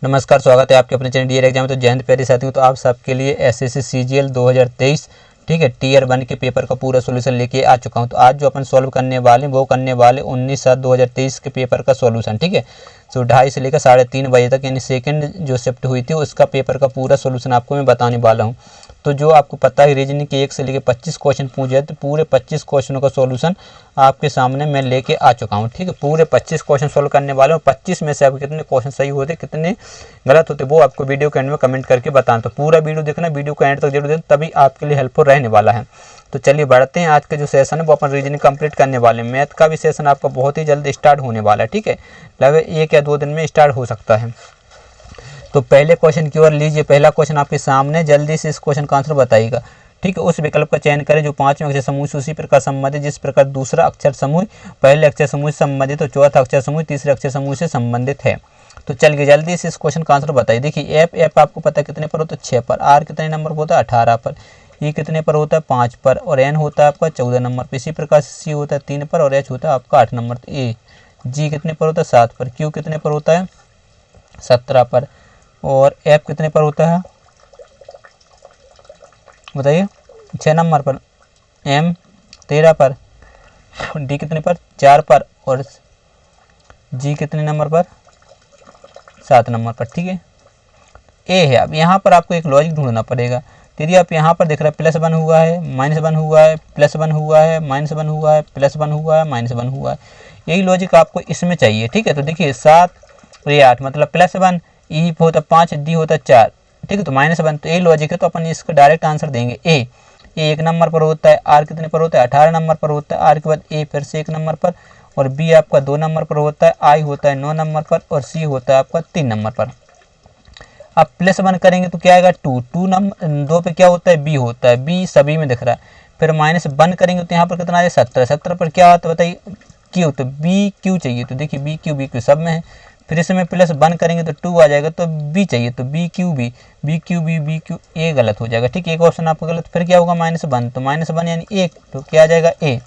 नमस्कार, स्वागत है आपके अपने चैनल डीआर एग्जाम। तो जय हिंद प्यारे साथियों, तो आप सबके लिए एसएससी सीजीएल 2023 ठीक है टीयर 1 के पेपर का पूरा सॉल्यूशन लेके आ चुका हूं। तो आज जो अपन सॉल्व करने वाले वो करने वाले 19/7/2023 के पेपर का सॉल्यूशन। ठीक है, सो 2:30 से लेकर 3:30 बजे तक यानी सेकंड जो शिफ्ट हुई थी उसका पेपर का पूरा सॉल्यूशन आपको मैं बताने वाला हूं। तो जो आपको पता है रीजनिंग के 1 से लेकर 25 क्वेश्चन पूछे, तो पूरे 25 क्वेश्चनों का सॉल्यूशन आपके सामने मैं लेके आ चुका हूं। ठीक है, पूरे 25 क्वेश्चन सॉल्व करने वाले हूं। 25 में से आपके कितने क्वेश्चन सही होते कितने गलत होते वो आपको वीडियो के एंड में कमेंट करके बताना। तो पूरा वीडियो देखना, वीडियो को एंड तक जरूर देखना, तभी आपके लिए हेल्पफुल रहने वाला है। तो चलिए बढ़ते हैं। आज का जो सेशन है वो अपन रीजनिंग कंप्लीट करने वाले हैं। मैथ का भी सेशन आपका बहुत ही जल्द स्टार्ट होने वाला है। ठीक है, लगभग 1 या 2 दिन में स्टार्ट हो सकता है। तो पहले क्वेश्चन की ओर लीजिए। पहला क्वेश्चन आपके सामने, जल्दी से इस क्वेश्चन का आंसर बताइएगा। ठीक है, उस विकल्प का चयन करें जो 5वें अक्षर समूह से उसी प्रकार संबंधित जिस प्रकार दूसरा अक्षर समूह पहले अक्षर समूह से संबंधित और चौथा अक्षर समूह तीसरे अक्षर समूह से संबंधित है। तो चलिए जल्दी से इस क्वेश्चन का आंसर बताइए। देखिए एफ आपको पता है कितने पर होता है 6 पर, आर कितने नंबर पर होता है 18 पर, ई कितने पर होता है 5 पर और एन होता है आपका 14 नंबर पर। इसी प्रकार से सी होता है 3 पर और एच होता है आपका 8 नंबर पर। ए जी कितने पर होता है 7 पर, क्यू कितने पर होता है 17 पर और एफ कितने पर होता है बताइए 6 नंबर पर, एम 13 पर, डी कितने पर 4 पर और जी कितने नंबर पर 7 नंबर पर। ठीक है, ए है। अब यहाँ पर आपको एक लॉजिक ढूंढना पड़ेगा। यदि आप यहाँ पर देख रहे हैं +1 हुआ है, -1 हुआ है, +1 हुआ है, -1 हुआ है, +1 हुआ है, -1 हुआ है, यही लॉजिक आपको इसमें चाहिए। ठीक है, तो देखिए 7 और ये 8 मतलब +1, ई होता 5, डी होता 4। ठीक है, तो -1 तो यही लॉजिक है। तो अपन इसका डायरेक्ट आंसर देंगे ए 1 नंबर पर होता है, आर कितने पर होता है 18 नंबर पर होता है, आर के बाद ए फिर से 1 नंबर पर और बी आपका 2 नंबर पर होता है, आई होता है 9 नंबर पर और सी होता है आपका 3 नंबर पर। अब +1 करेंगे तो क्या आएगा 2, 2 नंबर 2 पे क्या होता है बी होता है, बी सभी में दिख रहा है। फिर -1 करेंगे तो यहाँ पर कितना आएगा 17, 17 पर क्या होता है बताइए क्यू, तो बी क्यू चाहिए। तो देखिए बी क्यू सब में है। फिर इसमें +1 करेंगे तो 2 आ जाएगा, तो बी चाहिए, तो B Q B Q A गलत हो जाएगा। ठीक है, एक ऑप्शन आपका गलत। फिर क्या होगा -1, तो -1 यानी 1, तो क्या आ जाएगा ए,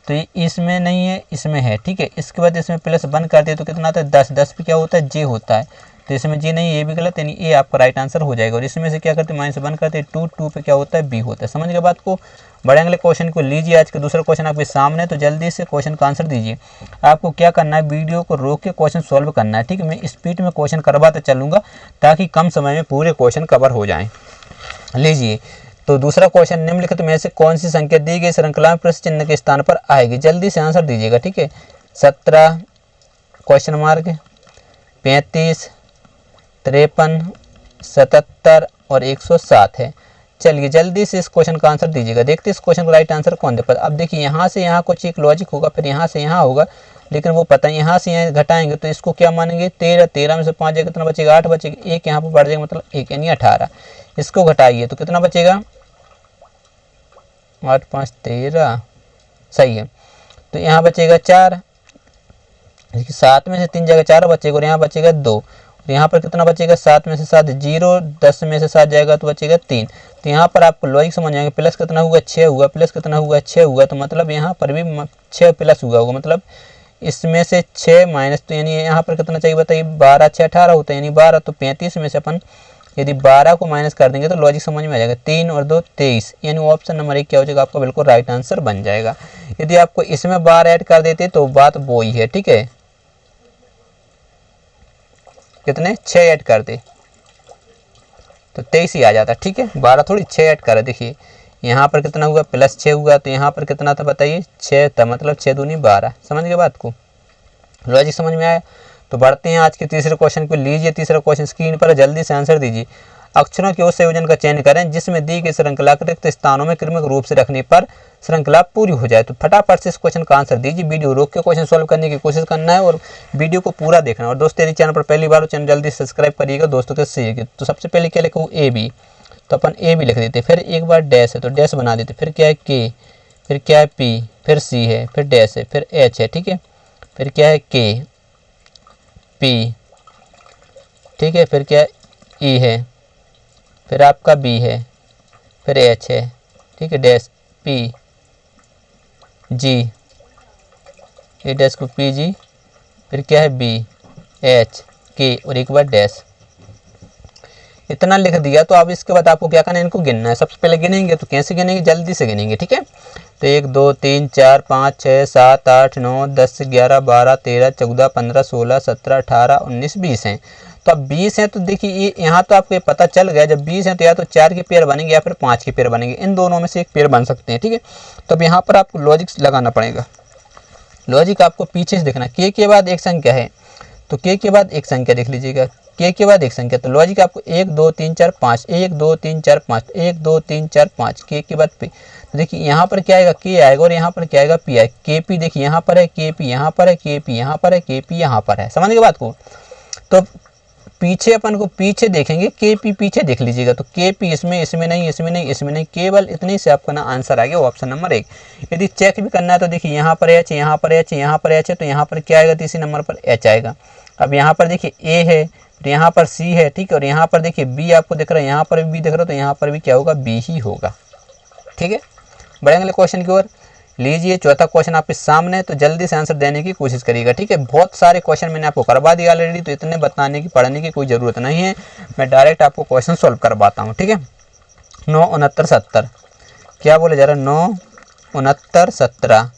तो ये इसमें नहीं है इसमें है। ठीक है, इसके बाद इसमें +1 करते हैं तो कितना आता है 10, 10 पे क्या होता है जे होता है, तो इसमें जी नहीं, ये भी गलत, यानी ए आपका राइट आंसर हो जाएगा। और इसमें से क्या करते हैं -1 करते हैं 2, 2 पे क्या होता है बी होता है। समझ गए बात को। बड़े अगले क्वेश्चन को लीजिए। आज का दूसरा क्वेश्चन आपके सामने, तो जल्दी से क्वेश्चन का आंसर दीजिए। आपको क्या करना है, वीडियो को रोक के क्वेश्चन सॉल्व करना है। ठीक है, मैं स्पीड में क्वेश्चन करवाते चलूँगा ताकि कम समय में पूरे क्वेश्चन कवर हो जाएँ। लीजिए, तो दूसरा क्वेश्चन, निम्नलिखित में से कौन सी संख्या दी गई श्रृंखला में प्रश्न चिन्ह के स्थान पर आएगी। जल्दी से आंसर दीजिएगा। ठीक है, 17 क्वेश्चन मार्क 35 53 77 और 107 है। चलिए जल्दी से इस क्वेश्चन का आंसर दीजिएगा। देखते इस क्वेश्चन का राइट आंसर कौन दे पाता। अब देखिए यहाँ से यहाँ कुछ एक लॉजिक होगा, फिर यहाँ से यहाँ होगा, लेकिन वो पता है यहाँ से यहाँ घटाएंगे तो इसको क्या मानेंगे 13, 13 में से 5 जाएगा कितना बचेगा 8 बचेगा, एक यहाँ पर बढ़ जाएगा मतलब 1 यानी 18। इसको घटाइए तो कितना बचेगा 8 5 13, सही है। तो यहाँ बचेगा 4, 7 में से 3 जाएगा 4 बचेगा और यहाँ बचेगा 2। तो यहाँ पर कितना बचेगा 7 में से 7 0, 10 में से 7 जाएगा तो बचेगा 3। तो यहाँ पर आपको लॉजिक समझ आएंगे। प्लस कितना हुआ 6 हुआ, प्लस कितना हुआ 6 हुआ, तो मतलब यहाँ पर भी 6 प्लस हुआ होगा, मतलब इसमें से 6 माइनस, तो यानी यहाँ पर कितना चाहिए बताइए 12, 6 18 होता है यानी 12, तो 35 में से अपन यदि 12 को माइनस कर देंगे तो लॉजिक समझ में आ जाएगा। 3 और 2 23, यानी ऑप्शन नंबर 1 क्या हो जाएगा आपका बिल्कुल राइट आंसर बन जाएगा। यदि आपको इसमें 12 ऐड कर देते तो बात वो ही है। ठीक है, कितने 6 ऐड कर दे तो 23 ही आ जाता। ठीक है, 12 थोड़ी 6 ऐड करा। देखिए यहाँ पर कितना हुआ +6 हुआ, तो यहाँ पर कितना था बताइए 6 था, मतलब 6 दूनी 12। समझ गए बात को, लॉजिक समझ में आया। तो बढ़ते हैं आज के तीसरे क्वेश्चन को। लीजिए तीसरा क्वेश्चन स्क्रीन पर, जल्दी से आंसर दीजिए। अक्षरों के उस संयोजन का चयन करें जिसमें दी गई श्रृंखला के रिक्त स्थानों में क्रमिक रूप से रखने पर श्रृंखला पूरी हो जाए। तो फटाफट से इस क्वेश्चन का आंसर दीजिए। वीडियो रोक के क्वेश्चन सॉल्व करने की कोशिश करना है और वीडियो को पूरा देखना है। और दोस्तों यदि चैनल पर पहली बार हो चैनल जल्दी सब्सक्राइब करिएगा, दोस्तों के शेयर कीजिए। तो सबसे पहले क्या लिखा ए बी, तो अपन ए बी लिख देते, फिर एक बार डैश है तो डैश बना देते, फिर क्या है के, फिर क्या है पी, फिर सी है, फिर डैश है, फिर एच है। ठीक है, फिर क्या है के पी, ठीक है, फिर क्या ई है, फिर आपका बी है, फिर एच है। ठीक है, डैश पी जी, ए डैश को पी जी, फिर क्या है बी एच के और एक बार डैश। इतना लिख दिया तो अब इसके बाद आपको क्या करना है, इनको गिनना है। सबसे पहले गिनेंगे तो कैसे गिनेंगे, जल्दी से गिनेंगे, ठीक है। तो 1 2 3 4 5 6 7 8 9 10 11 12 13 14 15 16 17 18 19 20 हैं। तो अब 20 हैं तो देखिए ये यहाँ तो आपको पता चल गया, जब 20 हैं तो या तो 4 के पेयर बनेंगे या फिर 5 के पेयर बनेंगे, इन दोनों में से एक पेयर बन सकते हैं, ठीक है। तो अब यहाँ पर आपको लॉजिक लगाना पड़ेगा। लॉजिक आपको पीछे से देखना, के बाद एक संख्या है तो के बाद एक संख्या देख लीजिएगा, के बाद एक संख्या, तो लॉजिक आपको 1 2 3 4 5 1 2 3 4 5 1 2 3 4 5 के बाद पे। तो देखिए यहाँ पर क्या आएगा, के आएगा और यहाँ पर क्या आएगा, पी आएगा। के पी देखिए यहाँ पर है, के पी यहाँ पर है, के पी यहाँ पर है, के पी यहाँ पर है, समझ गए बात को। तो पीछे अपन को पीछे देखेंगे, के पी पीछे देख लीजिएगा, तो के पी इसमें नहीं, इसमें नहीं, इसमें नहीं, केवल इतने से आपका ना आंसर आ गया ऑप्शन नंबर 1। यदि चेक भी करना है तो देखिए यहाँ पर एच, यहाँ पर एच, यहाँ पर एच है, तो यहाँ पर क्या आएगा, तीसरे नंबर पर एच आएगा। अब यहाँ पर देखिए ए है, तो यहाँ पर सी है, ठीक है, और यहाँ पर देखिए बी आपको दिख रहा है, यहाँ पर भी बी दिख रहा है, तो यहाँ पर भी क्या होगा, बी ही होगा, ठीक है। बढ़ेंगे अगले क्वेश्चन की ओर। लीजिए चौथा क्वेश्चन आपके सामने, तो जल्दी से आंसर देने की कोशिश करिएगा, ठीक है। बहुत सारे क्वेश्चन मैंने आपको करवा दिया ऑलरेडी, तो इतने बताने की पढ़ने की कोई ज़रूरत नहीं है, मैं डायरेक्ट आपको क्वेश्चन सॉल्व करवाता हूँ, ठीक है। 9 69 70 क्या बोले जा रहा है, 9 69 17,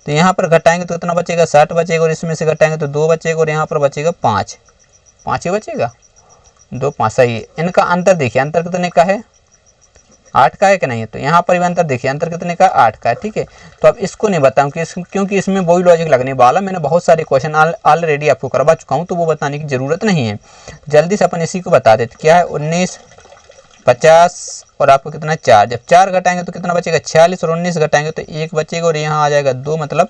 तो यहाँ पर घटाएंगे तो कितना बचेगा, 60 बचेगा, और इसमें से घटाएंगे तो 2 बचेगा, और यहाँ पर बचेगा 5 ही बचेगा, 2 5 सही है। इनका अंतर देखिए, अंतर कितने का है, 8 का है कि नहीं है, तो यहाँ पर भी अंतर देखिए, अंतर कितने का, 8 का है, ठीक है। तो अब इसको नहीं बताऊँ क्योंकि इसमें वही लॉजिक लगने वाला, मैंने बहुत सारे क्वेश्चन ऑलरेडी आपको करवा चुका हूँ, तो वो बताने की ज़रूरत नहीं है। जल्दी से अपन इसी को बता देते, क्या है, 19 50 और आपको कितना 4, जब 4 घटाएंगे तो कितना बचेगा, 46, और 19 घटाएंगे तो 1 बचेगा, और यहाँ आ जाएगा 2 मतलब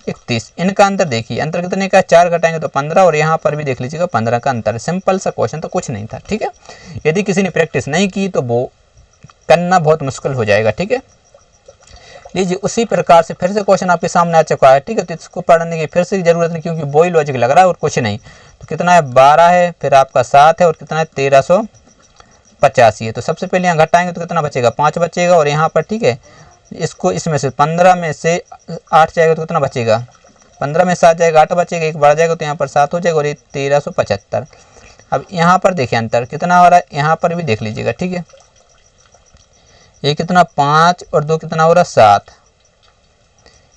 31। इनका अंतर देखिए, अंतर कितने का, 4 घटाएंगे तो 15, और यहाँ पर भी देख लीजिएगा 15 का अंतर। सिंपल सा क्वेश्चन तो कुछ नहीं था, ठीक है। यदि किसी ने प्रैक्टिस नहीं की तो वो करना बहुत मुश्किल हो जाएगा, ठीक है। लीजिए उसी प्रकार से फिर से क्वेश्चन आपके सामने आ चुका है, ठीक है। तो इसको पढ़ने की फिर से जरूरत नहीं, क्योंकि वही लॉजिक लग रहा है और कुछ नहीं। तो कितना है, 12 है, फिर आपका 7 है, और कितना है, 1385 है। तो सबसे पहले यहाँ घटाएंगे तो कितना बचेगा, 5 बचेगा, और यहाँ पर ठीक है, इसको इसमें से 15 में से 8 जाएगा तो कितना बचेगा, 15 में 7 जाएगा, 8 बचेगा, 1 बढ़ जाएगा, तो यहाँ पर 7 हो जाएगा, और ये 1375। अब यहाँ पर देखिए अंतर कितना हो रहा है, यहाँ पर भी देख लीजिएगा, ठीक है। ये कितना, 5 और 2 कितना हो रहा है, 7।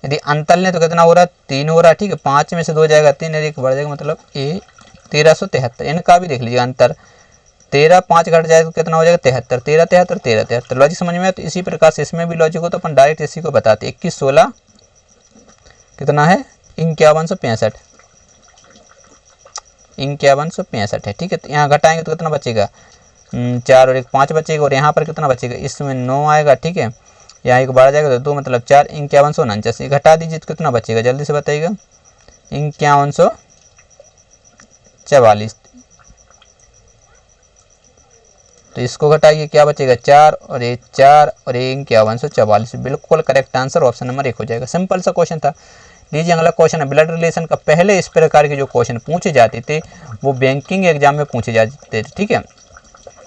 यदि अंतर लें तो कितना हो रहा है, 3 हो रहा है, ठीक है। 5 में से 2 जाएगा 3, और 1 बढ़ जाएगा, मतलब ये 1373। इनका भी देख लीजिएगा अंतर, 13 5 घट जाए तो कितना हो जाएगा, 73, 13 73 13 73। लॉजिक समझ में आया। तो इसी प्रकार से इसमें भी लॉजिक हो, तो अपन डायरेक्ट इसी को बताते, 21 16 कितना है, 5165, 5165 है, ठीक है। तो यहाँ घटाएंगे तो कितना बचेगा, 4 और 1 5 बचेगा, और यहाँ पर कितना बचेगा, इसमें 9 आएगा, ठीक है। यहाँ 1 बढ़ जाएगा तो 2 मतलब 4, 5149। घटा दीजिए तो कितना बचेगा, जल्दी से बताइएगा, 5144। तो इसको घटाइए, क्या बचेगा, 4 और 1 4 और 5144। बिल्कुल करेक्ट आंसर ऑप्शन नंबर 1 हो जाएगा। सिंपल सा क्वेश्चन था। लीजिए अगला क्वेश्चन है, ब्लड रिलेशन का। पहले इस प्रकार के जो क्वेश्चन पूछे जाते थे वो बैंकिंग एग्जाम में पूछे जाते थे, ठीक है।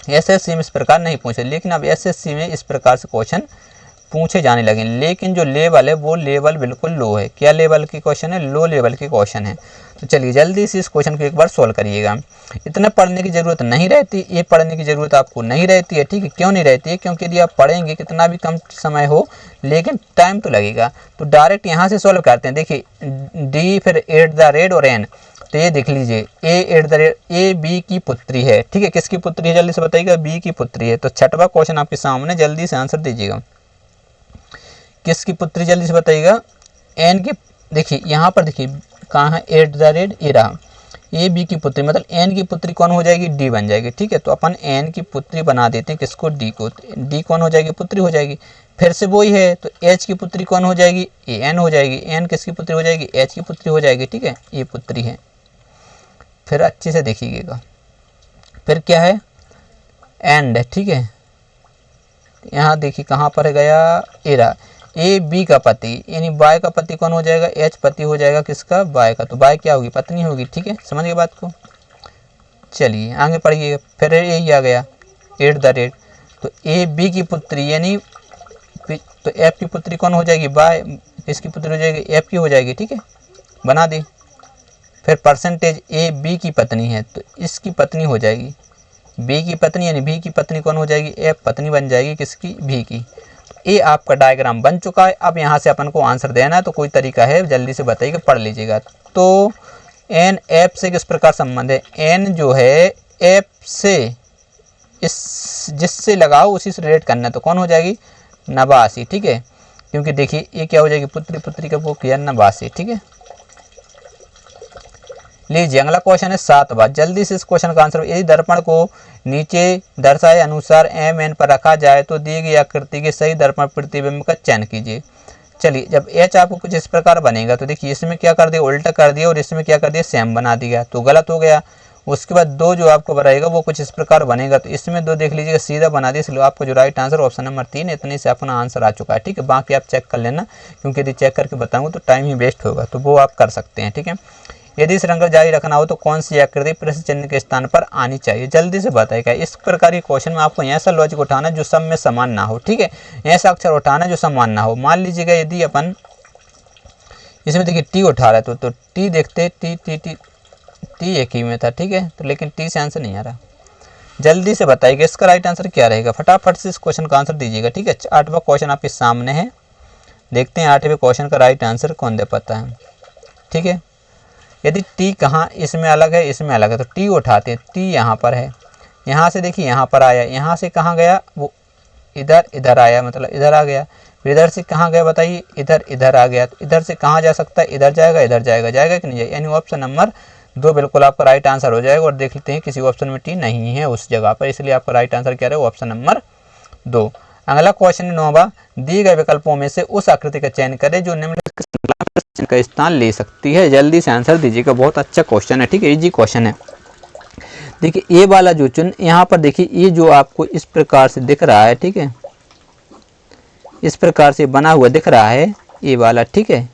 एसएससी में इस प्रकार नहीं पूछे, लेकिन अब एसएससी में इस प्रकार से क्वेश्चन पूछे जाने लगे, लेकिन जो लेवल है वो लेवल बिल्कुल लो है। क्या लेवल के क्वेश्चन है, लो लेवल के क्वेश्चन है। तो चलिए जल्दी से इस क्वेश्चन को एक बार सोल्व करिएगा। इतना पढ़ने की ज़रूरत नहीं रहती, ये पढ़ने की ज़रूरत आपको नहीं रहती है, ठीक है। क्यों नहीं रहती है, क्योंकि यदि आप पढ़ेंगे कितना भी कम समय हो, लेकिन टाइम तो लगेगा। तो डायरेक्ट यहाँ से सोल्व करते हैं। देखिए डी फिर @ और एन, तो ये देख लीजिए ए बी की पुत्री है, ठीक है। किसकी पुत्री है, जल्दी से बताइएगा, बी की पुत्री है। तो छठवां क्वेश्चन आपके सामने, जल्दी से आंसर दीजिएगा, किसकी पुत्री, जल्दी से बताइएगा, एन की। देखिए यहाँ पर देखिए कहाँ है, @ ए रहा, ए बी की पुत्री, मतलब एन की पुत्री कौन हो जाएगी, डी बन जाएगी, ठीक है। तो अपन एन की पुत्री बना देते हैं, किसको, डी को। डी कौन हो जाएगी, पुत्री हो जाएगी। फिर से वही है, तो एच की पुत्री कौन हो जाएगी, ए एन हो जाएगी। एन किसकी पुत्री हो जाएगी, एच की पुत्री हो जाएगी, ठीक है। ये पुत्री है। फिर अच्छे से देखिएगा, फिर क्या है, एंड है, ठीक है। यहाँ देखिए कहाँ पर गया, ए रहा, ए बी का पति, यानी बाय का पति कौन हो जाएगा, एच पति हो जाएगा किसका, बाय का। तो बाय क्या होगी, पत्नी होगी, ठीक है। समझ गए बात को। चलिए आगे पढ़िए, फिर यही आ गया @ तो ए बी की पुत्री, यानी तो एफ की पुत्री कौन हो जाएगी, बाय, किसकी पुत्री हो जाएगी, एफ की हो जाएगी, ठीक है। बना दी। फिर परसेंटेज ए बी की पत्नी है, तो इसकी पत्नी हो जाएगी, बी की पत्नी यानी बी की पत्नी कौन हो जाएगी, एफ पत्नी बन जाएगी किसकी, बी की। ये आपका डायग्राम बन चुका है। अब यहाँ से अपन को आंसर देना है, तो कोई तरीका है जल्दी से बताइए, पढ़ लीजिएगा। तो एन एफ से किस प्रकार संबंध है, एन जो है एफ से इस जिससे लगाओ उसी से रिलेट करना है, तो कौन हो जाएगी, नवासी। ठीक है, क्योंकि देखिए ये क्या हो जाएगी, पुत्री पुत्री का वो किया नवासी। ठीक है, लीजिए अगला क्वेश्चन है 7वां। जल्दी से इस क्वेश्चन का आंसर, यदि दर्पण को नीचे दर्शाए अनुसार एम एन पर रखा जाए तो दी गई आकृति के सही दर्पण प्रतिबिंब का चयन कीजिए। चलिए, जब एच आपको कुछ इस प्रकार बनेगा तो देखिए इसमें क्या कर दिया, उल्टा कर दिया, और इसमें क्या कर दिया, सेम बना दिया, तो गलत हो गया। उसके बाद दो जो आपको बनाएगा वो कुछ इस प्रकार बनेगा, तो इसमें दो देख लीजिएगा सीधा बना दिया, इसलिए आपको जो राइट आंसर ऑप्शन नंबर 3, इतने से अपना आंसर आ चुका है। ठीक है, बाकी आप चेक कर लेना, क्योंकि यदि चेक करके बताऊंगा तो टाइम ही वेस्ट होगा, तो वो आप कर सकते हैं। ठीक है, यदि श्रृंखला जारी रखना हो तो कौन सी आकृति प्रश्न चिन्ह के स्थान पर आनी चाहिए, जल्दी से बताइएगा। इस प्रकार के क्वेश्चन में आपको ऐसा लॉजिक उठाना है जो सब में समान ना हो। ठीक है, ऐसा अक्षर उठाना है जो समान ना हो। मान लीजिएगा यदि अपन इसमें देखिए टी उठा रहा है, तो टी देखते, टी टी टी टी एक ही में था। ठीक है, तो लेकिन टी से आंसर नहीं आ रहा, जल्दी से बताइएगा इसका राइट आंसर क्या रहेगा, फटाफट से इस क्वेश्चन का आंसर दीजिएगा। ठीक है, 8वां क्वेश्चन आपके सामने है, देखते हैं 8वें क्वेश्चन का राइट आंसर कौन दे पाता है। ठीक है, यदि टी कहाँ इसमें अलग है, इसमें अलग है, तो टी उठाते हैं, टी यहाँ पर है, यहाँ से देखिए यहाँ पर आया, यहाँ से कहाँ गया, वो इधर आया, मतलब इधर आ गया, फिर इधर से कहाँ गया बताइए, इधर आ गया, तो इधर से कहाँ जा सकता है, इधर जाएगा, जाएगा कि नहीं जाएगा, यानी ऑप्शन नंबर 2 बिल्कुल आपका राइट आंसर हो जाएगा। और देख लेते हैं किसी ऑप्शन में टी नहीं है उस जगह पर, इसलिए आपका राइट आंसर क्या रहेगा, ऑप्शन नंबर 2। अगला क्वेश्चन 9वां, दिए गए विकल्पों में से उस आकृति का चयन करें जो निम्नलिखित का स्थान ले सकती है, जल्दी से आंसर दीजिएगा। बहुत अच्छा क्वेश्चन है। ठीक है, इजी क्वेश्चन है। देखिए ये वाला जो चुन यहाँ पर देखिए, ये जो आपको इस प्रकार से दिख रहा है, ठीक है, इस प्रकार से बना हुआ दिख रहा है ये वाला। ठीक है,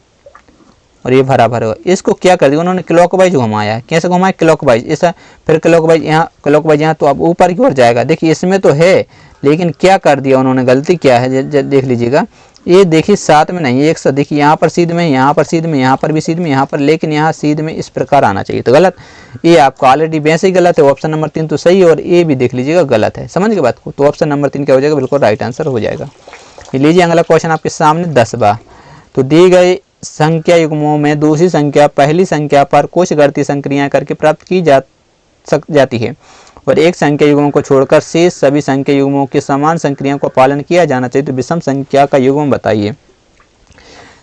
और ये भरा भरा हुआ, इसको क्या कर दिया उन्होंने, क्लॉकवाइज घुमाया। कैसे घुमाया, क्लॉकवाइज, ऐसा, फिर क्लॉकवाइज यहाँ, क्लॉकवाइज यहाँ, तो अब ऊपर की ओर जाएगा। देखिए इसमें तो है, लेकिन क्या कर दिया उन्होंने, गलती क्या है देख लीजिएगा। ये देखिए साथ में नहीं, एक साथ देखिए, यहाँ पर सीध में, यहाँ पर सीध में, यहाँ पर भी सीध में, यहाँ पर, लेकिन यहाँ सीध में इस प्रकार आना चाहिए, तो गलत। ये आपको ऑलरेडी वैसे ही गलत है। ऑप्शन नंबर 3 तो सही है, और ये भी देख लीजिएगा गलत है। समझ गए बात को, तो ऑप्शन नंबर 3 क्या हो जाएगा, बिल्कुल राइट आंसर हो जाएगा। लीजिए अगला क्वेश्चन आपके सामने 10वां। तो दिए गए संख्या युग्मों में दूसरी संख्या पहली संख्या पर कुछ गणितीय संक्रियाएं करके प्राप्त की जाती है, और एक संख्या युग्मों को छोड़कर शेष सभी संख्या युग्मों के समान संक्रियाओं का पालन किया जाना चाहिए, तो विषम संख्या का युग्म बताइए।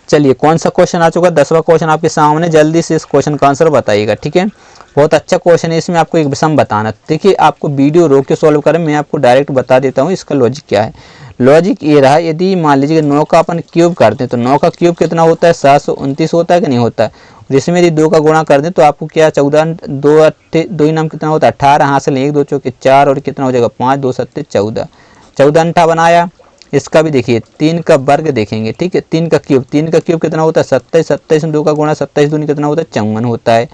चलिए कौन सा क्वेश्चन आ चुका है, 10वां क्वेश्चन आपके सामने, जल्दी से इस क्वेश्चन का आंसर बताइएगा। ठीक है, बहुत अच्छा क्वेश्चन है। इसमें आपको एक विषम बताना, देखिए आपको वीडियो रोक के सॉल्व करें, मैं आपको डायरेक्ट बता देता हूँ इसका लॉजिक क्या है। लॉजिक ये रहा, यदि मान लीजिए 9 का अपन क्यूब करते हैं, तो 9 का क्यूब कितना होता है, 729 होता है कि नहीं होता है। जिसमें यदि 2 का गुणा कर दें तो आपको क्या 14, 2 नाम कितना होता है, 18 हासिल, 1 2 चौके 4, और कितना हो जाएगा 5 2 7 14, 14 अंठा बनाया। इसका भी देखिए 3 का वर्ग देखेंगे। ठीक है, 3 का क्यूब कितना होता है, 27, 27 में 2 का गुणा, 27 दूनी कितना होता है, 54 होता है।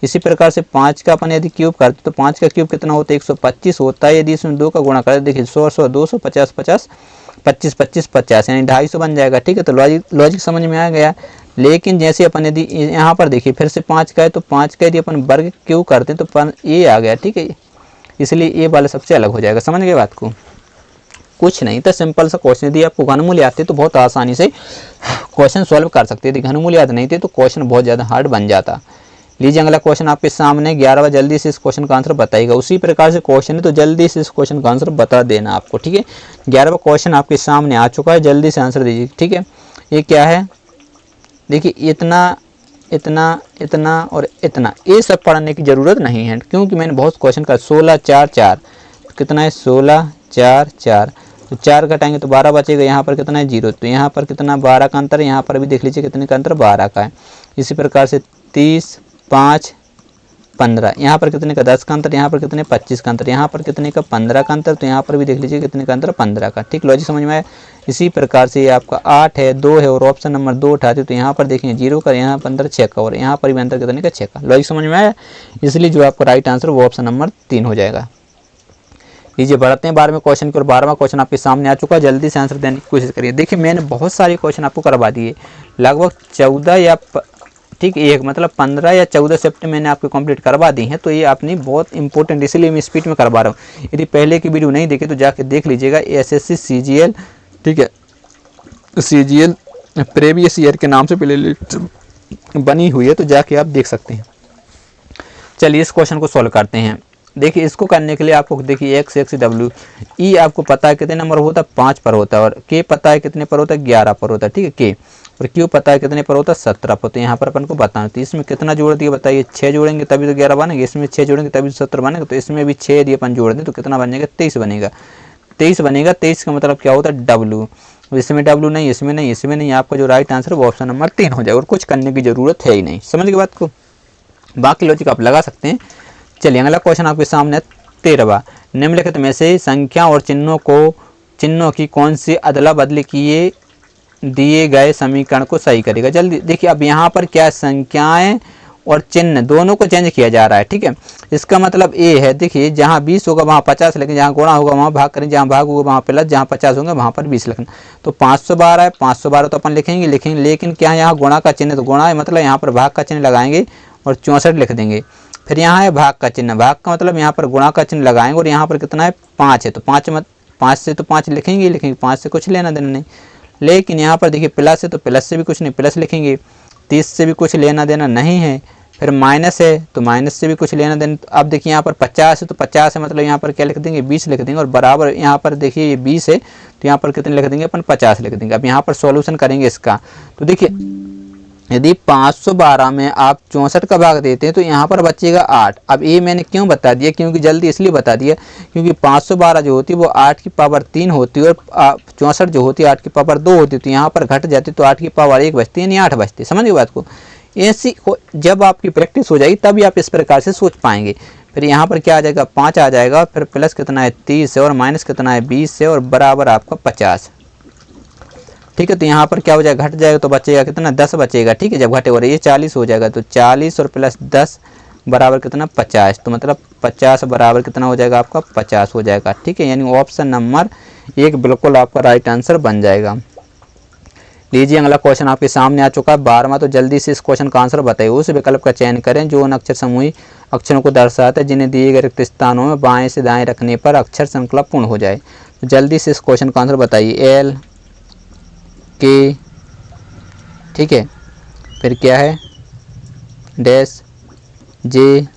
इसी प्रकार से 5 का अपन यदि क्यूब करते तो 5 का क्यूब कितना होता है, 125 होता है। यदि इसमें 2 का गुणा करते देखिए 100 100 200 50 50 25 25 50, यानी 250 बन जाएगा। ठीक है, तो लॉजिक समझ में आ गया। लेकिन जैसे अपन यदि यहाँ पर देखिए फिर से 5 का है, तो 5 का यदि अपन वर्ग क्यों करते हैं तो ये आ गया। ठीक है, इसलिए ये वाला सबसे अलग हो जाएगा। समझ गए बात को, कुछ नहीं था, सिंपल सा क्वेश्चन। यदि आपको घनमूल याद थे तो बहुत आसानी से क्वेश्चन सॉल्व कर सकते थे, घनमूल याद नहीं थे तो क्वेश्चन बहुत ज़्यादा हार्ड बन जाता। लीजिए अगला क्वेश्चन आपके सामने 11वां, जल्दी से इस क्वेश्चन का आंसर बताइएगा। उसी प्रकार से क्वेश्चन है, तो जल्दी से इस क्वेश्चन का आंसर बता देना आपको। ठीक है, 11वां क्वेश्चन आपके सामने आ चुका है, जल्दी से आंसर दीजिए। ठीक है, ये क्या है, देखिए इतना इतना इतना और इतना, ये सब पढ़ने की ज़रूरत नहीं है, क्योंकि मैंने बहुत क्वेश्चन का 16 4 4 कितना है, 16 4 4, तो 4 घटाएंगे तो 12 बचेगा। यहाँ पर कितना है 0, तो यहाँ पर कितना 12 का अंतर है, यहाँ पर भी देख लीजिए कितने का अंतर 12 का है। इसी प्रकार से 30 5 15, यहाँ पर कितने का 10 का अंतर, यहाँ पर कितने 25 का अंतर, यहाँ पर कितने का 15 का अंतर, तो यहाँ पर भी देख लीजिए कितने का अंतर 15 का। ठीक, लॉजिक समझ में आया। इसी प्रकार से ये आपका 8 है, 2 है, और ऑप्शन नंबर 2 उठाते तो यहाँ पर देखेंगे 0 का, यहाँ पर अंतर 6 का, और यहाँ पर भी अंतर कितने का 6 का। लॉजिक समझ में आया, इसलिए जो आपका राइट आंसर वो ऑप्शन नंबर 3 हो जाएगा। लीजिए बढ़ते हैं 12वें क्वेश्चन की, और 12वां क्वेश्चन आपके सामने आ चुका है, जल्दी से आंसर देने की कोशिश करिए। देखिए मैंने बहुत सारे क्वेश्चन आपको करवा दिए, लगभग 14 या ठीक है। एक मतलब 15 या 14 शिफ्ट मैंने आपको कंप्लीट करवा दी हैं, तो ये अपनी बहुत इंपॉर्टेंट, इसीलिए मैं स्पीड में करवा रहा हूँ। यदि पहले की वीडियो नहीं देखे तो जाके देख लीजिएगा। SSC CGL, ठीक है, CGL प्रीवियस ईयर के नाम से प्ले लिस्ट बनी हुई है, तो जाके आप देख सकते हैं। चलिए इस क्वेश्चन को सॉल्व करते हैं। देखिए इसको करने के लिए आपको देखिए x W, E आपको पता है कितने नंबर होता है, 5 पर होता है, और K पता है कितने पर होता है, 11 पर होता है, ठीक है, K, और Q पता है कितने पर होता है, 17 पर। तो यहाँ पर अपन को बताना, तो इसमें कितना जोड़ दिए बताइए, 6 जोड़ेंगे तभी तो 11 बनेंगे, इसमें 6 जोड़ेंगे तभी तो 17 बनेगा, तो इसमें भी 6 यदि अपन जोड़ दें तो कितना बनेगा, 23 बनेगा। 23 बनेगा। 23 का मतलब क्या होता है, W, इसमें W नहीं, इसमें नहीं, इसमें नहीं, आपका जो राइट आंसर है वो ऑप्शन नंबर 3 हो जाएगा, और कुछ करने की जरूरत है ही नहीं। समझ गए बात को, बाकी लॉजिक आप लगा सकते हैं। चलिए अगला क्वेश्चन आपके सामने 13वां, निम्नलिखित में से संख्या और चिन्हों की कौन सी अदला बदली किए दिए गए समीकरण को सही करेगा। जल्दी देखिए, अब यहाँ पर क्या संख्याएं और चिन्ह दोनों को चेंज किया जा रहा है, ठीक है। इसका मतलब ए है, देखिए जहाँ 20 होगा वहाँ 50 लिखें, जहाँ गुणा होगा वहाँ भाग करें, जहाँ भाग होगा वहाँ प्लस, जहाँ 50 होंगे वहाँ पर 20 लिखना। तो 512 है, 512 तो अपन लिखेंगे, लेकिन क्या यहाँ गुणा का चिन्ह, तो गुणा है मतलब यहाँ पर भाग का चिन्ह लगाएंगे और 64 लिख देंगे। फिर यहाँ है भाग का चिन्ह, भाग का मतलब यहाँ पर गुणा का चिन्ह लगाएंगे, और यहाँ पर कितना है, 5 है, तो 5 से तो 5 लिखेंगे, 5 से कुछ लेना देना नहीं। लेकिन यहाँ पर देखिए प्लस है, तो प्लस से भी कुछ नहीं, प्लस लिखेंगे। 30 से भी कुछ लेना देना नहीं है। फिर माइनस है, तो माइनस से भी कुछ लेना देना। तो अब देखिए यहाँ पर 50 है, तो 50 है मतलब यहाँ पर क्या लिख देंगे, 20 लिख देंगे, और बराबर यहाँ पर देखिए ये 20 है, तो यहाँ पर कितने लिख देंगे अपन, 50 लिख देंगे। अब यहाँ पर सॉल्यूशन करेंगे इसका, तो देखिए यदि 512 में आप 64 का भाग देते हैं तो यहाँ पर बचेगा 8। अब ये मैंने क्यों बता दिया, क्योंकि जल्दी इसलिए बता दिया क्योंकि 512 जो होती है वो 8 की पावर 3 होती है, और 64 जो होती है 8 की पावर 2 होती है, तो यहाँ पर घट जाती तो 8 की पावर 1 बचती है, यानी 8 बचती। समझ गए बात को। ऐसी जब आपकी प्रैक्टिस हो जाएगी तभी आप इस प्रकार से सोच पाएंगे। फिर यहाँ पर क्या आ जाएगा, 5 आ जाएगा, फिर प्लस कितना है 30 है, और माइनस कितना है 20 है, और बराबर आपका 50। ठीक है, तो यहाँ पर क्या हो जाएगा, घट जाएगा तो बचेगा कितना, 10 बचेगा। ठीक है, जब घटे और ये 40 हो जाएगा, तो 40 और प्लस 10 बराबर कितना, 50। तो मतलब 50 बराबर कितना हो जाएगा आपका, 50 हो जाएगा। ठीक है, यानी ऑप्शन नंबर 1 बिल्कुल आपका राइट आंसर बन जाएगा। लीजिए अगला क्वेश्चन आपके सामने आ चुका है 12वां। तो जल्दी से इस क्वेश्चन का आंसर बताइए। उस विकल्प का चयन करें जो उन अक्षर समूही अक्षरों को दर्शाता है जिन्हें दिए गए रिक्त स्थानों में बाएं से दाएं रखने पर अक्षर श्रृंखला पूर्ण हो जाए। तो जल्दी से इस क्वेश्चन का आंसर बताइए। एल के, ठीक है, फिर क्या है डैश, जे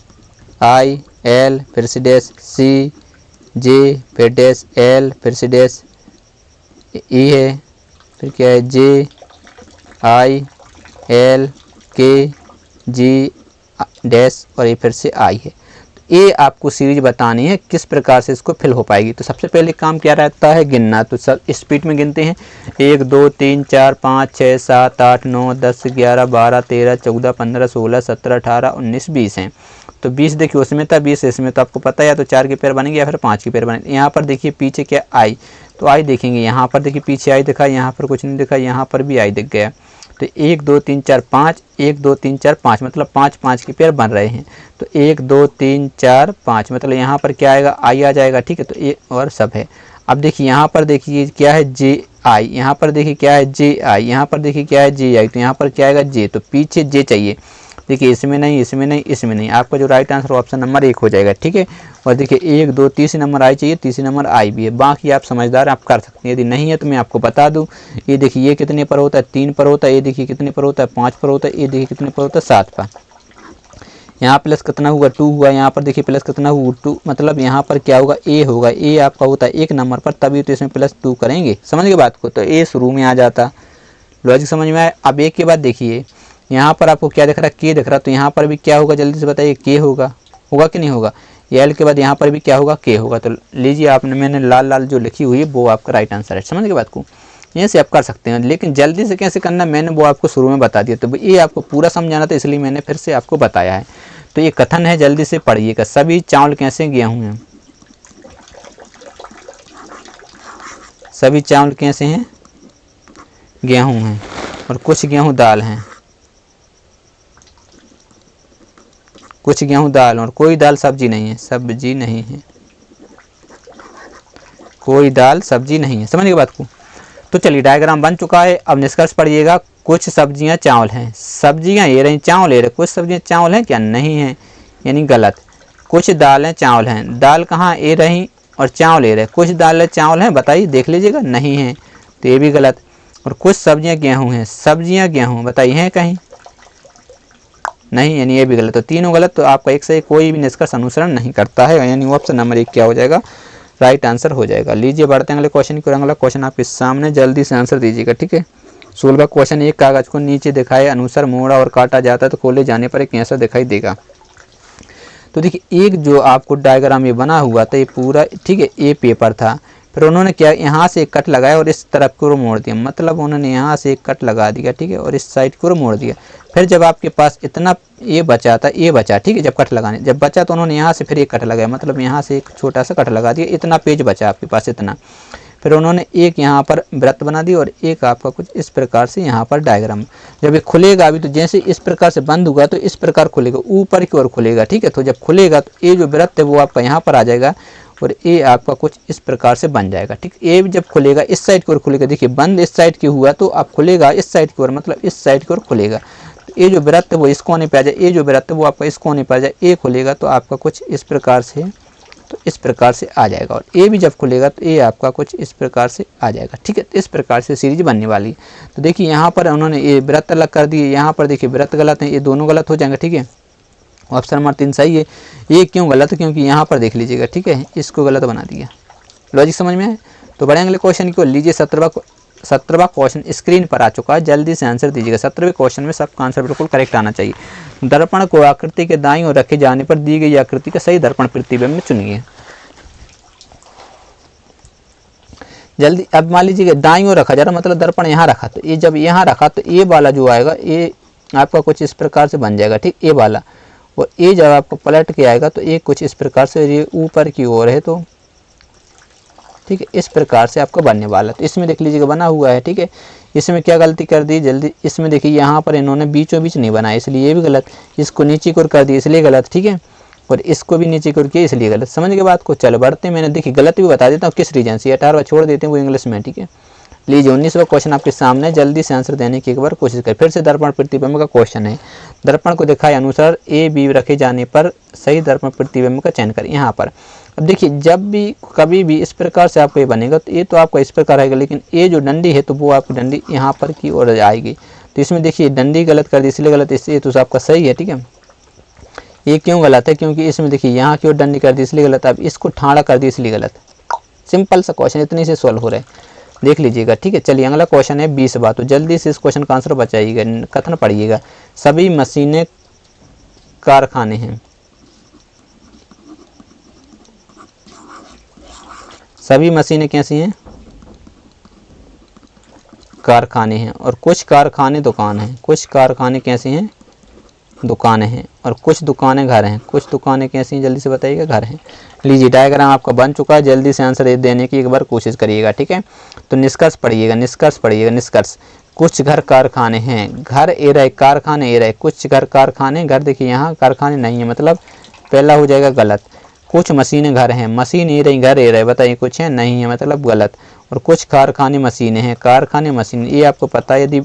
आई एल, फिर से डैश सी जे, फिर डैश एल, फिर से डैश ई है, फिर क्या है जे आई एल के जी डैश, और ये फिर से आई है। ये आपको सीरीज बतानी है किस प्रकार से इसको फिल हो पाएगी। तो सबसे पहले काम क्या रहता है, गिनना। तो सब स्पीड में गिनते हैं। 1 2 3 4 5 6 7 8 9 10 11 12 13 14 15 16 17 18 19 20 हैं। तो 20 देखिए उसमें था, 20 इसमें, तो आपको पता है या तो 4 के पेयर बनेंगे या फिर 5 के पेयर बनेंगे। यहाँ पर देखिए पीछे क्या आई, तो आई देखेंगे। यहाँ पर देखिए पीछे आई दिखा, यहाँ पर कुछ नहीं दिखा, यहाँ पर भी आई दिख गया। तो 1 2 3 4 5, 1 2 3 4 5, मतलब 5 5 के पेयर बन रहे हैं। तो 1 2 3 4 5, मतलब यहाँ पर क्या आएगा, आई आ जाएगा। ठीक है, तो ये और सब है। अब देखिए यहाँ पर देखिए क्या है, जे आई, यहाँ पर देखिए क्या है, जे आई, यहाँ पर देखिए क्या है, जे आई, तो यहाँ पर क्या आएगा, जे। तो पीछे जे चाहिए। देखिए इसमें नहीं, इसमें नहीं, इसमें नहीं, आपका जो राइट आंसर ऑप्शन नंबर 1 हो जाएगा। ठीक है, और देखिए 1 2 तीसरे नंबर आई चाहिए, तीसरे नंबर आई भी है। बाकी आप समझदार आप कर सकते हैं। यदि नहीं है तो मैं आपको बता दूं। ये देखिए ये कितने पर होता है, 3 पर होता है। ये देखिए कितने पर होता है, 5 पर होता है। ये देखिए कितने पर होता है, 7 पर। यहाँ प्लस कितना हुआ, 2 हुआ। यहाँ पर देखिए प्लस कितना हुआ, 2, मतलब यहाँ पर क्या होगा, ए होगा। ए आपका होता है 1 नंबर पर, तभी तो इसमें प्लस 2 करेंगे। समझ गए बात को। तो ए शुरू में आ जाता। लॉजिक समझ में आया। अब एक के बाद देखिए यहाँ पर आपको क्या दिख रहा है, के दिख रहा है। तो यहाँ पर भी क्या होगा, जल्दी से बताइए, के होगा, होगा कि नहीं होगा। एल के बाद यहाँ पर भी क्या होगा, के होगा। तो लीजिए आपने, मैंने लाल लाल जो लिखी हुई है वो आपका राइट आंसर है। समझ गए बात को। ये से आप कर सकते हैं, लेकिन जल्दी से कैसे करना मैंने वो आपको शुरू में बता दिया। तो ये आपको पूरा समझाना था, इसलिए मैंने फिर से आपको बताया है। तो ये कथन है, जल्दी से पढ़िएगा। सभी चावल कैसे गेहूँ हैं, सभी चावल कैसे हैं, गेहूँ हैं, और कुछ गेहूँ दाल हैं, कुछ गेहूँ दाल, और कोई दाल सब्जी नहीं है, सब्जी नहीं है, कोई दाल सब्जी नहीं है। समझ गए बात को। तो चलिए डायग्राम बन चुका है। अब निष्कर्ष पढ़िएगा। कुछ सब्जियां चावल हैं, सब्जियां ये रही, चावल ये रहे, कुछ सब्जियां चावल हैं क्या, नहीं है, यानी गलत। कुछ दालें चावल हैं, दाल कहाँ ए रही और चावल ए रहे, कुछ दालें चावल हैं, बताइए देख लीजिएगा, नहीं है, तो ये भी गलत। और कुछ सब्जियां गेहूं हैं, सब्जियां गेहूं बताइए हैं कहीं, नहीं, यानी ये भी गलत। तो तीनों गलत, तो आपका एक से कोई भी निष्कर्ष अनुसरण नहीं करता है, यानी ऑप्शन नंबर 1 क्या हो जाएगा, राइट आंसर हो जाएगा। लीजिए बढ़ते हैं अगले क्वेश्चन की। अगला क्वेश्चन आपके सामने, जल्दी से आंसर दीजिएगा, ठीक है। 16वां क्वेश्चन, एक कागज को नीचे दिखाए अनुसार मोड़ा और काटा जाता है तो खोले जाने पर एक ऐसा दिखाई देगा। तो देखिए एक जो आपको डायग्राम ये बना हुआ था ये पूरा, ठीक है, ये पेपर था, फिर उन्होंने क्या यहाँ से एक कट लगाया और इस तरफ को मोड़ दिया, मतलब उन्होंने यहाँ से एक कट लगा दिया, ठीक है, और इस साइड को मोड़ दिया। फिर जब आपके पास इतना ये बचा था, ये बचा, ठीक है, जब कट लगाने जब बचा तो उन्होंने यहाँ से फिर एक कट लगाया, मतलब यहाँ से एक छोटा सा कट लगा दिया, इतना पेज बचा आपके पास इतना। फिर उन्होंने एक यहाँ पर वृत्त बना दी और एक आपका कुछ इस प्रकार से यहाँ पर डायग्राम। जब ये खुलेगा अभी तो जैसे इस प्रकार से बंद होगा तो इस प्रकार खुलेगा, ऊपर की ओर खुलेगा, ठीक है। तो जब खुलेगा तो ये जो वृत्त है वो आपका यहाँ पर आ जाएगा और ये आपका कुछ इस प्रकार से बन जाएगा, ठीक। ये भी जब खुलेगा इस साइड की ओर खुलेगा, देखिए बंद इस साइड की हुआ तो आप खुलेगा इस साइड की ओर, मतलब इस साइड की ओर खुलेगा। तो ये जो वृत्त है वो इस कोने पे आ जाए, ये जो वृत्त है वो आपका इस कोने पे आ जाए, ये खुलेगा तो आपका कुछ इस प्रकार से, तो इस प्रकार से आ जाएगा। और ये भी जब खुलेगा तो ये आपका कुछ इस प्रकार से आ जाएगा, ठीक है। इस प्रकार से सीरीज बनने वाली है। तो देखिए यहाँ पर उन्होंने ये वृत्त अलग कर दिए, यहाँ पर देखिए वृत्त गलत है, ये दोनों गलत हो जाएंगे, ठीक है। ऑप्शन नंबर 3 सही है। ये क्यों गलत है, क्योंकि यहाँ पर देख लीजिएगा, ठीक है, इसको गलत बना दिया। लॉजिक समझ में है। तो बढ़े अगले क्वेश्चन को। लीजिए 17वां क्वेश्चन स्क्रीन पर आ चुका है, जल्दी से आंसर दीजिएगा। 17वें क्वेश्चन में सबका आंसर बिल्कुल करेक्ट आना चाहिए। दर्पण को आकृति के दाईं ओर रखे जाने पर दी गई आकृति का सही दर्पण प्रतिबिंब चुनिए। जल्दी, अब मान लीजिए दाईं ओर रखा जा रहा, मतलब दर्पण यहाँ रखा, तो ये जब यहाँ रखा तो ये वाला जो आएगा ये आपका कुछ इस प्रकार से बन जाएगा, ठीक, ये वाला। और ये जब आपको पलट के आएगा तो ये कुछ इस प्रकार से, ये ऊपर की ओर है तो ठीक है, इस प्रकार से आपको बनने वाला। तो इसमें देख लीजिएगा बना हुआ है, ठीक है। इसमें क्या गलती कर दी, जल्दी, इसमें देखिए यहाँ पर इन्होंने बीचों बीच नहीं बनाया, इसलिए ये भी गलत। इसको नीचे की ओर कर दिया इसलिए गलत, ठीक है। और इसको भी नीचे की ओर किया इसलिए गलत। समझ के बात को। चलो बढ़ते हैं, मैंने देखिए गलत भी बता देता हूँ किस रीजन से। 18वां छोड़ देते हैं, वो इंग्लिश में, ठीक है। लीजिए 19वां क्वेश्चन आपके सामने, जल्दी से आंसर देने की एक बार कोशिश करें। फिर से दर्पण प्रतिबिंब का क्वेश्चन है। दर्पण को दिखाए अनुसार ए बी रखे जाने पर सही दर्पण प्रतिबिंब का चयन करें। यहाँ पर अब देखिए जब भी कभी भी इस प्रकार से आपको ये बनेगा तो ये तो आपका इस प्रकार आएगा, लेकिन ये जो डंडी है तो वो आपकी डंडी यहाँ पर की ओर आएगी। तो इसमें देखिए डंडी गलत कर दी इसलिए गलत, इसलिए तो आपका सही है, ठीक है। ये क्यों गलत है, क्योंकि इसमें देखिए यहाँ की ओर डंडी कर दी इसलिए गलत, अब इसको ठाड़ा कर दी इसलिए गलत। सिंपल सा क्वेश्चन, इतनी से सॉल्व हो रहा है, देख लीजिएगा, ठीक है। चलिए अगला क्वेश्चन है 20वां। तो जल्दी से इस क्वेश्चन का आंसर बचाइएगा, कथन पढ़िएगा। सभी मशीनें कारखाने हैं, सभी मशीनें कैसी हैं, कारखाने हैं। और कुछ कारखाने दुकान हैं, कुछ कारखाने कैसे हैं, दुकानें हैं। और कुछ दुकानें घर हैं, कुछ दुकानें कैसी हैं, जल्दी से बताइएगा, घर हैं। लीजिए डायग्राम आपका बन चुका है, जल्दी से आंसर देने की एक बार कोशिश करिएगा, ठीक है। तो निष्कर्ष पढ़िएगा, निष्कर्ष पढ़िएगा, निष्कर्ष। कुछ घर कारखाने हैं, घर ए रहे, कारखाने ए रहे, कुछ घर कारखाने, घर देखिए यहाँ कारखाने नहीं है, मतलब पहला हो जाएगा गलत। कुछ मशीनें घर हैं, मशीन ए रही, घर ए रहे, बताइए कुछ है नहीं है, मतलब गलत। और कुछ कारखाने मशीनें हैं, कारखाने मशीन, ये आपको पता है, यदि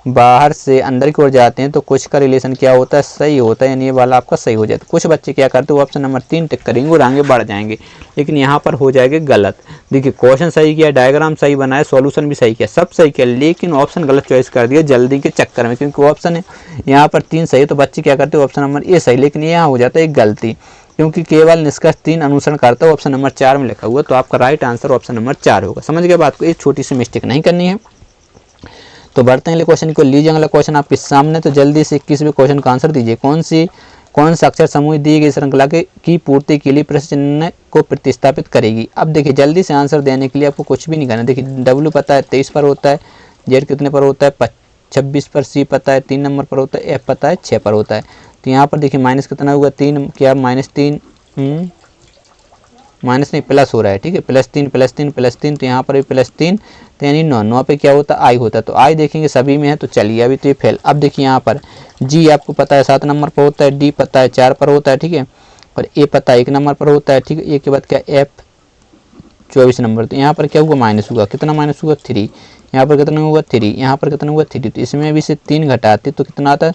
बाहर से अंदर की ओर जाते हैं तो कुछ का रिलेशन क्या होता है, सही होता है, यानी ये वाला आपका सही हो जाता है। कुछ बच्चे क्या करते हैं, वो ऑप्शन नंबर 3 टिक करेंगे और आगे बढ़ जाएंगे, लेकिन यहाँ पर हो जाएगा गलत। देखिए क्वेश्चन सही किया, डायग्राम सही बनाया, सॉल्यूशन भी सही किया, सब सही किया, लेकिन ऑप्शन गलत चॉइस कर दिया जल्दी के चक्कर में, क्योंकि ऑप्शन है यहाँ पर 3 सही है तो बच्चे क्या करते हैं ऑप्शन नंबर ए सही, लेकिन यहाँ हो जाता है एक गलती, क्योंकि केवल निष्कर्ष 3 अनुसरण करता है, ऑप्शन नंबर 4 में लिखा हुआ, तो आपका राइट आंसर ऑप्शन नंबर 4 होगा। समझ गए बात को, एक छोटी सी मिस्टेक नहीं करनी है। तो बढ़ते हैं अगले क्वेश्चन को। लीजिए अगला क्वेश्चन आपके सामने, तो जल्दी से 21वें क्वेश्चन का आंसर दीजिए। कौन सा अक्षर समूह दी गई श्रृंखला की पूर्ति के लिए प्रश्न चिन्ह को प्रतिस्थापित करेगी। अब देखिए जल्दी से आंसर देने के लिए आपको कुछ भी नहीं करना। देखिए डब्ल्यू पता है 23 पर होता है, जेड कितने पर होता है 26 पर, सी पता है 3 नंबर पर होता है, एफ पता है 6 पर होता है। तो यहाँ पर देखिए माइनस कितना हुआ 3, क्या -3, माइनस नहीं प्लस हो रहा है, ठीक है, +3 +3 +3, तो यहाँ पर भी +3, तो यानी 9 पे क्या होता है आई होता है। तो आई देखेंगे सभी में है, तो चलिए अभी तो ये फेल। अब देखिए यहाँ पर जी आपको पता है 7 नंबर पर होता है, डी पता है 4 पर होता है, ठीक है, और ए पता है 1 नंबर पर होता है, ठीक है। ए के बाद क्या एफ 24 नंबर, तो यहाँ पर क्या हुआ माइनस हुआ, कितना माइनस हुआ 3, यहाँ पर कितना हुआ 3, यहाँ पर कितना हुआ 3, तो इसमें भी से 3 घटाते तो कितना आता है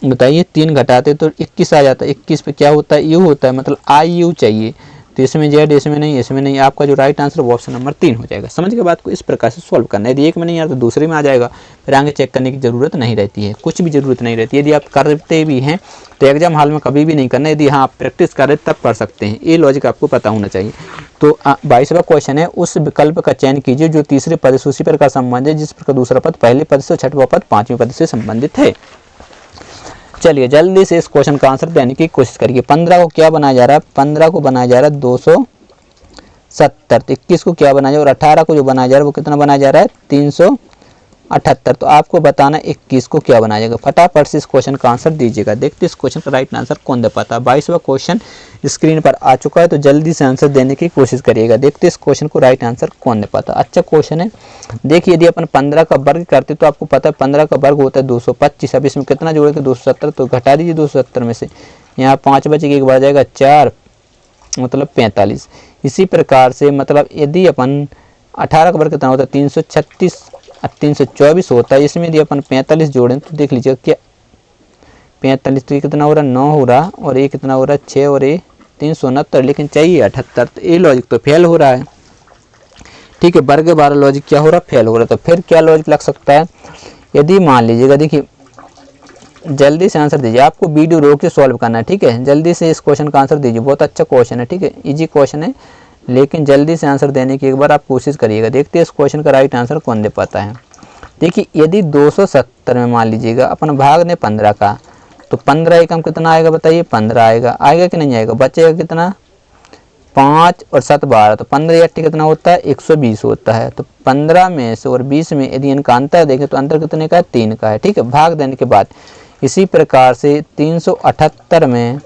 बताइए, 3 घटाते तो 21 आ जाता है। 21 पे क्या होता है, यू होता है, मतलब आई यू चाहिए, तो इसमें जेड, इसमें नहीं, इसमें नहीं, आपका जो राइट आंसर वो ऑप्शन नंबर 3 हो जाएगा। समझ के बात को इस प्रकार से सॉल्व करना है। यदि एक में नहीं आता तो दूसरे में आ जाएगा, फिर आगे चेक करने की जरूरत नहीं रहती है, कुछ भी जरूरत नहीं रहती है। यदि आप करते भी हैं तो एग्जाम हॉल में कभी भी नहीं करना, यदि हाँ आप प्रैक्टिस करें तब कर सकते हैं। ये लॉजिक आपको पता होना चाहिए। तो 22वां क्वेश्चन है, उस विकल्प का चयन कीजिए जो तीसरे पद से उसी प्रकार संबंधित है जिस प्रकार दूसरा पद पहले पद से, छठवां पद पांचवें पद से संबंधित है। चलिए जल्दी से इस क्वेश्चन का आंसर देने की कोशिश करिए। 15 को क्या बनाया जा रहा है, 15 को बनाया जा रहा है 270, तो 21 को क्या बनाया जा रहा है, और 18 को जो बनाया जा रहा है वो कितना बनाया जा रहा है 378। तो आपको बताना 21 को क्या बनाया जाएगा। फटाफट से इस क्वेश्चन का आंसर दीजिएगा। देखते इस क्वेश्चन का राइट आंसर कौन दे पाता है। 22वां क्वेश्चन स्क्रीन पर आ चुका है, तो जल्दी से आंसर देने की कोशिश करिएगा। देखते इस क्वेश्चन को राइट आंसर कौन दे पाता है। अच्छा क्वेश्चन है। देखिए यदि अपन 15 का वर्ग करते तो आपको पता है 15 का वर्ग होता है 225। अब इसमें कितना जोड़ेगा 270, तो घटा दीजिए 270 में से, यहाँ 5 बचेगा, एक बार जाएगा 4, मतलब 45। इसी प्रकार से मतलब यदि अपन 18 का वर्ग कितना होता है 336, 324 होता है। इसमें यदि अपन 45 जोड़ें तो देख लीजिएगा क्या 45, तो ये कितना हो रहा है 9 हो रहा, और ये कितना हो रहा है 6, और ये 369, लेकिन चाहिए 78। तो ये लॉजिक तो फेल हो रहा है। ठीक है, वर्ग 12 लॉजिक क्या हो रहा है, फेल हो रहा है। तो फिर क्या लॉजिक लग सकता है, यदि मान लीजिएगा, देखिए जल्दी से आंसर दीजिए, आपको वीडियो रोक के सॉल्व करना है। ठीक है, जल्दी से इस क्वेश्चन का आंसर दीजिए। बहुत अच्छा क्वेश्चन है, ठीक है, इजी क्वेश्चन है, लेकिन जल्दी से आंसर देने की एक बार आप कोशिश करिएगा। देखते हैं इस क्वेश्चन का राइट आंसर कौन दे पाता है। देखिए यदि 270 में मान लीजिएगा अपन भाग दें 15 का, तो 15 एकम कितना आएगा बताइए, 15 आएगा, आएगा कि नहीं आएगा, बचेगा कितना 5 और 7 12, तो 15 8 कितना होता है 120 होता है। तो 15 में से और 20 में यदि इनका अंतर देखें तो अंतर कितने का है 3 का है। ठीक है, भाग देने के बाद इसी प्रकार से 378 में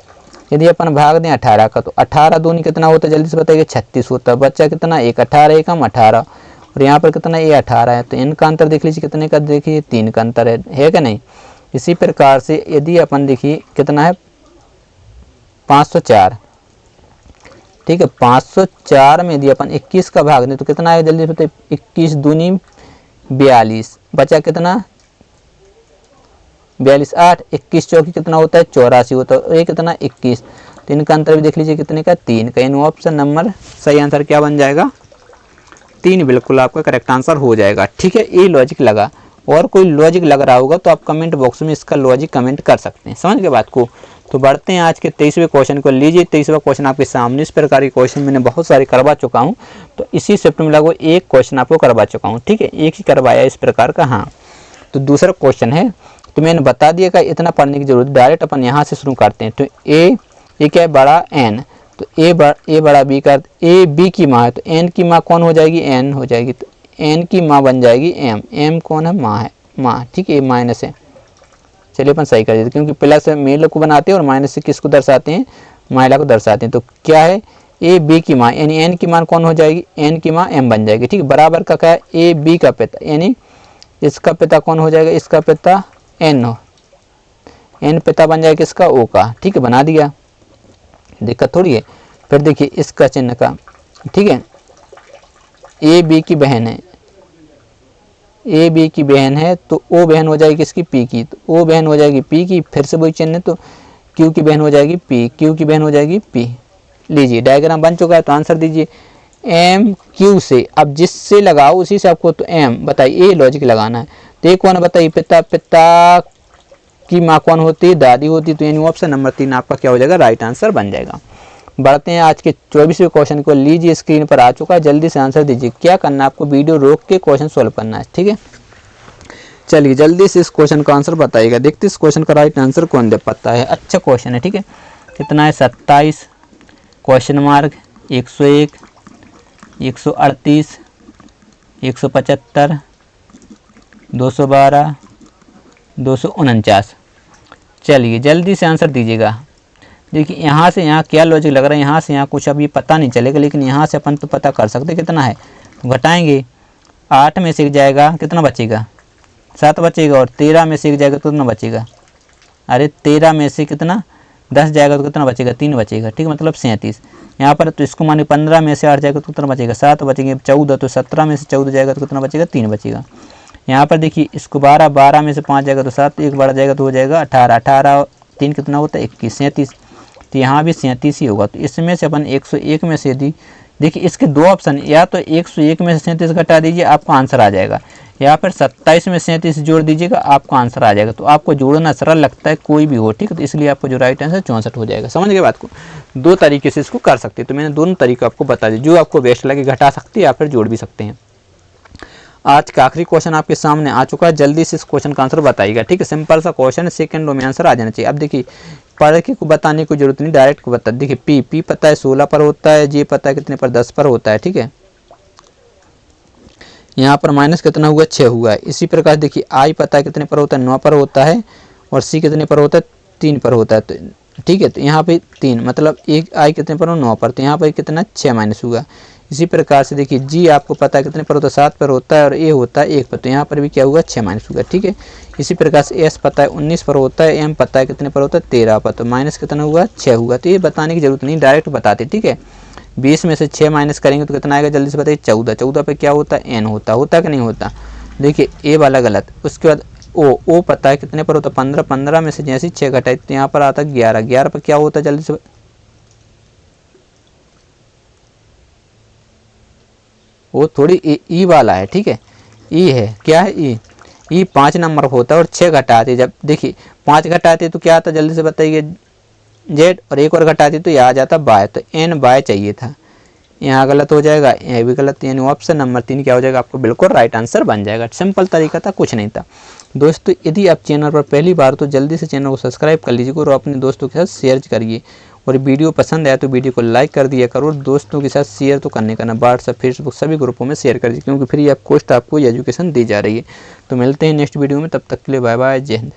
यदि अपन भाग दें 18 का, तो 18 दूनी कितना होता है जल्दी से बताइए 36 होता है। बच्चा कितना 1, 18 एकम 18, और यहाँ पर कितना ये 18 है, तो इनका अंतर देख लीजिए कितने का, देखिए 3 का अंतर है कि नहीं। इसी प्रकार से यदि अपन देखिए कितना है 504, ठीक है, 504 में यदि अपन 21 का भाग दें तो कितना आएगा जल्दी से बताइए, 21 दूनी 42, बचा कितना 42, 8, 21 चौकी कितना होता है 84 होता है, और ये कितना 21, तो इनका अंतर भी देख लीजिए कितने का 3 का। इन ऑप्शन नंबर सही आंसर क्या बन जाएगा 3, बिल्कुल आपका करेक्ट आंसर हो जाएगा। ठीक है, ये लॉजिक लगा। और कोई लॉजिक लग रहा होगा तो आप कमेंट बॉक्स में इसका लॉजिक कमेंट कर सकते हैं। समझ गए बात को। तो बढ़ते हैं आज के 23वें क्वेश्चन को। लीजिए 23वां क्वेश्चन आपके सामने। इस प्रकार के क्वेश्चन मैंने बहुत सारे करवा चुका हूँ, तो इसी शिफ्ट में लगभग एक क्वेश्चन आपको करवा चुका हूँ। ठीक है, एक ही करवाया इस प्रकार का। हाँ, तो दूसरा क्वेश्चन है, तो मैंने बता दिया कि इतना पढ़ने की जरूरत, डायरेक्ट अपन यहाँ से शुरू करते हैं। तो ए क्या है बड़ा एन, तो ए बड़ा बी का, ए बी की माँ है, तो एन की माँ कौन हो जाएगी, एन हो जाएगी, तो एन की माँ बन जाएगी एम। एम कौन है, माँ है, माँ। ठीक है, ये माइनस है, चलिए अपन सही कर देते, क्योंकि प्लस मेल को बनाते हैं और माइनस से किसको दर्शाते हैं, महिला को दर्शाते हैं। तो क्या है ए बी की माँ, यानी एन की माँ कौन हो जाएगी, एन की माँ एम बन जाएगी। ठीक है, बराबर का क्या है ए बी का पिता, यानी इसका पिता कौन हो जाएगा, इसका पिता एन हो, एन पिता बन जाएगा किसका, ओ का। ठीक है, बना दिया, दिक्कत थोड़ी है। फिर देखिए इसका चिन्ह का, ठीक है, ए बी की बहन है, ए बी की बहन है, तो ओ बहन हो जाएगी किसकी, पी की, तो ओ बहन हो जाएगी पी की। फिर से वही चिन्ह, तो क्यू की बहन हो जाएगी पी, क्यू की बहन हो जाएगी पी। लीजिए डायग्राम बन चुका है, तो आंसर दीजिए एम क्यू से। अब जिससे लगाओ उसी से आपको, तो एम बताइए, ये लॉजिक लगाना है। तो ये कौन बताइए, पिता, पिता की माँ कौन होती है, दादी होती है। तो यानी ऑप्शन नंबर 3 आपका क्या हो जाएगा, राइट आंसर बन जाएगा। बढ़ते हैं आज के 24वें क्वेश्चन को। लीजिए स्क्रीन पर आ चुका है, जल्दी से आंसर दीजिए। क्या करना है आपको, वीडियो रोक के क्वेश्चन सॉल्व करना है। ठीक है, चलिए जल्दी से इस क्वेश्चन का आंसर बताइएगा। देखते इस क्वेश्चन का राइट आंसर कौन दे पाता है। अच्छा क्वेश्चन है, ठीक है, कितना है 27, क्वेश्चन मार्क 101, 138, 175, 212, 249। चलिए जल्दी से आंसर दीजिएगा। देखिए यहाँ से यहाँ क्या लॉजिक लग रहा है, यहाँ से यहाँ कुछ अभी पता नहीं चलेगा, लेकिन यहाँ से अपन तो पता कर सकते कितना है। तो घटाएंगे, 8 में से जाएगा कितना बचेगा, 7 बचेगा, और 13 में से जाएगा तो कितना बचेगा, अरे 13 में से कितना 10 जाएगा तो कितना बचेगा, 3 बचेगा, ठीक है, मतलब 37। यहाँ पर तो इसको मानिए 15 में से 8 जाएगा तो कितना बचेगा, 7 बचेंगे। 14 तो 17 में से 14 जाएगा तो कितना बचेगा, 3 बचेगा। यहाँ पर देखिए इसको 12 में से 5 जाएगा तो 7, एक बढ़ जाएगा तो हो जाएगा 18, 18 3 कितना होता है 21, 37। तो यहाँ भी 37 ही होगा। तो इसमें से अपन 101 में से यदि देखिए इसके दो ऑप्शन, या तो 101 में से 37 घटा दीजिए आपका आंसर आ जाएगा, या फिर 27 में 37 जोड़ दीजिएगा आपका आंसर आ जाएगा। तो आपको जोड़ना सरल लगता है कोई भी हो, ठीक है, तो इसलिए आपको जो राइट आंसर 64 हो जाएगा। समझ गए बात को। 2 तरीके से इसको कर सकते हैं, तो मैंने दोनों तरीके आपको बता दिए, जो आपको बेस्ट लगे घटा सकते हैं या फिर जोड़ भी सकते हैं। आज का आखिरी क्वेश्चन आपके सामने आ चुका है, जल्दी से इस क्वेश्चन का आंसर बताइएगा, ठीक है। सिंपल सा क्वेश्चन है, सेकंडों में आंसर आ जाना चाहिए। अब देखिए पढ़ के को बताने की जरूरत नहीं, डायरेक्ट को बता। देखिए पी पता है 16 पर होता है, जे पता है कितने पर 10 पर होता है, ठीक है। यहाँ पर माइनस कितना हुआ, 6 हुआ है। इसी प्रकार देखिए आई पता है कितने पर होता है, 9 पर होता है, और सी कितने पर होता है, 3 पर होता है, तो ठीक है। तो यहाँ पे 3 मतलब एक आई कितने पर हो, 9 पर, तो यहाँ पर कितना 6 माइनस हुआ। इसी प्रकार से देखिए जी आपको पता है कितने पर होता है, 7 पर होता है, और ए होता है 1 पर, तो यहाँ पर भी क्या हुआ, 6 माइनस हुआ, ठीक है। इसी प्रकार से एस पता है 19 पर होता है, एम पता है कितने पर होता है, 13 पर, तो माइनस कितना हुआ, 6 हुआ। तो ये बताने की जरूरत नहीं, डायरेक्ट बताते, ठीक है। 20 में से 6 माइनस करेंगे तो कितना आएगा, जल्दी से बताइए, 14। 14 पे क्या होता है, एन होता कि नहीं होता। देखिए ए वाला गलत। उसके बाद ओ पता है कितने पर होता है, 15। 15 में से जैसे 6 घटाए तो यहाँ पर आता है 11। 11 पर क्या होता है, जल्दी से वो थोड़ी ई वाला है, ठीक है, ई है, क्या है ई 5 नंबर होता है, और 6 घटाते जब देखिए 5 घटाते तो क्या आता, जल्दी से बताइए, जेड, और एक और घटाती तो यह आ जाता बाय, तो एन बाय चाहिए था, यहाँ गलत हो जाएगा, यह भी गलत, यानी ऑप्शन नंबर 3 क्या हो जाएगा, आपको बिल्कुल राइट आंसर बन जाएगा। सिंपल तरीका था, कुछ नहीं था। दोस्तों यदि आप चैनल पर पहली बार तो जल्दी से चैनल को सब्सक्राइब कर लीजिए और अपने दोस्तों के साथ शेयर करिए, और वीडियो पसंद आया तो वीडियो को लाइक कर दिया करो, और दोस्तों के साथ शेयर तो करने का ना, व्हाट्सएप फेसबुक सभी ग्रुपों में शेयर कर दीजिए, क्योंकि फ्री ऑफ कॉस्ट आपको एजुकेशन दी जा रही है। तो मिलते हैं नेक्स्ट वीडियो में, तब तक के लिए बाय बाय, जय हिंद।